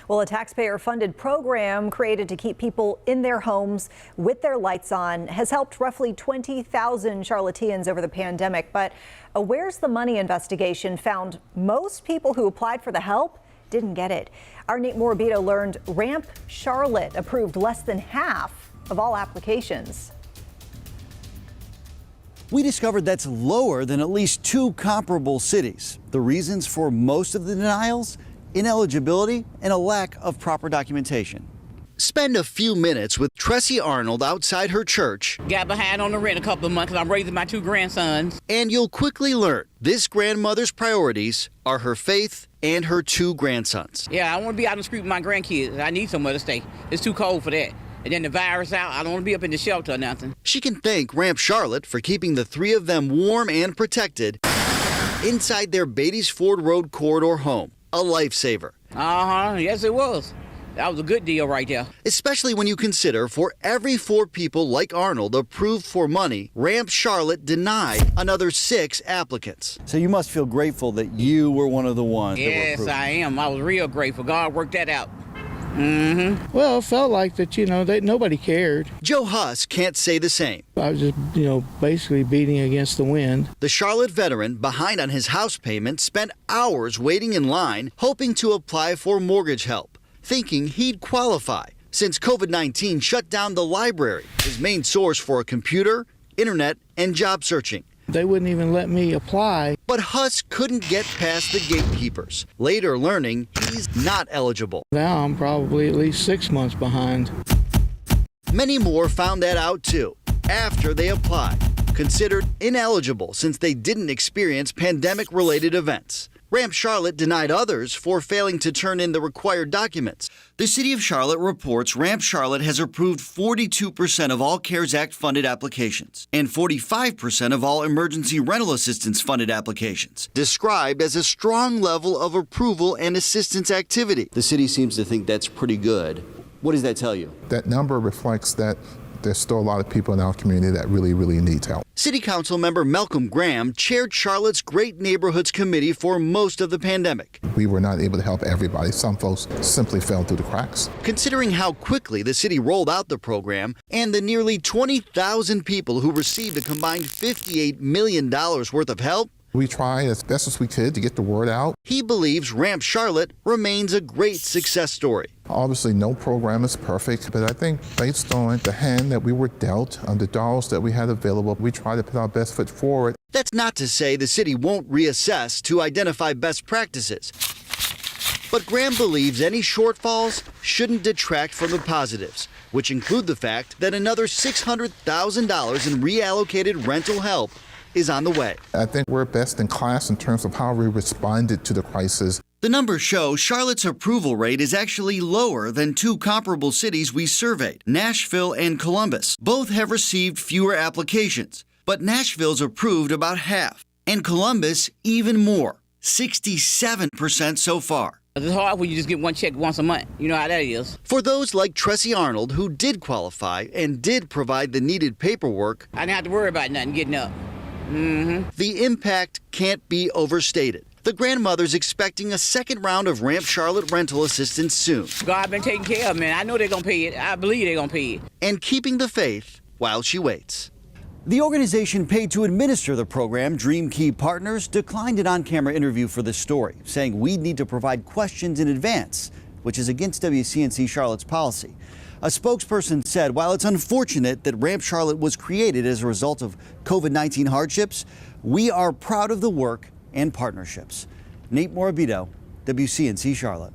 Well, a taxpayer-funded program created to keep people in their homes with their lights on has helped roughly 20,000 Charlotteans over the pandemic. But a Where's the Money investigation found most people who applied for the help didn't get it. Our Nate Morabito learned RAMP Charlotte approved less than half of all applications. We discovered that's lower than at least two comparable cities. The reasons for most of the denials? Ineligibility and a lack of proper documentation. Spend a few minutes with Tressie Arnold outside her church. Got behind on the rent a couple of months because I'm raising my two grandsons. And you'll quickly learn this grandmother's priorities are her faith and her two grandsons. Yeah, I want to be out in the street with my grandkids. I need somewhere to stay. It's too cold for that. And then the virus out, I don't want to be up in the shelter or nothing. She can thank RAMP Charlotte for keeping the three of them warm and protected inside their Beatties Ford Road corridor home. A lifesaver. Yes, it was. That was a good deal right there. Especially when you consider for every 4 people like Arnold approved for money, RAMP Charlotte denied another 6 applicants. So you must feel grateful that you were one of the ones. Yes, I am. I was real grateful. God worked that out. Well, it felt like that, nobody cared. Joe Huss can't say the same. I was just, basically beating against the wind. The Charlotte veteran, behind on his house payment, spent hours waiting in line, hoping to apply for mortgage help, thinking he'd qualify, since COVID-19 shut down the library, his main source for a computer, internet, and job searching. They wouldn't even let me apply. But Huss couldn't get past the gatekeepers, later learning he's not eligible. Now I'm probably at least 6 months behind. Many more found that out too, after they applied, considered ineligible since they didn't experience pandemic-related events. RAMP Charlotte denied others for failing to turn in the required documents. The City of Charlotte reports RAMP Charlotte has approved 42% of all CARES Act funded applications and 45% of all emergency rental assistance funded applications, described as a strong level of approval and assistance activity. The city seems to think that's pretty good. What does that tell you? That number reflects that there's still a lot of people in our community that really need help. City Council member Malcolm Graham chaired Charlotte's Great Neighborhoods Committee for most of the pandemic. We were not able to help everybody. Some folks simply fell through the cracks. Considering how quickly the city rolled out the program and the nearly 20,000 people who received a combined $58 million worth of help, we tried as best as we could to get the word out. He believes RAMP Charlotte remains a great success story. Obviously, no program is perfect, but I think based on the hand that we were dealt, on the dollars that we had available, we tried to put our best foot forward. That's not to say the city won't reassess to identify best practices. But Graham believes any shortfalls shouldn't detract from the positives, which include the fact that another $600,000 in reallocated rental help is on the way. I think we're best in class in terms of how we responded to the crisis. The numbers show Charlotte's approval rate is actually lower than 2 comparable cities we surveyed, Nashville and Columbus. Both have received fewer applications, but Nashville's approved about half, and Columbus even more, 67% so far. It's hard when you just get one check once a month. You know how that is. For those like Tressie Arnold who did qualify and did provide the needed paperwork, I didn't have to worry about nothing getting up. The impact can't be overstated. The grandmother's expecting a second round of RAMP Charlotte rental assistance soon. God been taking care of, man. I know they're going to pay it. I believe they're going to pay it. And keeping the faith while she waits. The organization paid to administer the program, Dream Key Partners, declined an on-camera interview for this story, saying we'd need to provide questions in advance, which is against WCNC Charlotte's policy. A spokesperson said while it's unfortunate that RAMP Charlotte was created as a result of COVID-19 hardships, we are proud of the work and partnerships. Nate Morabito, WCNC Charlotte.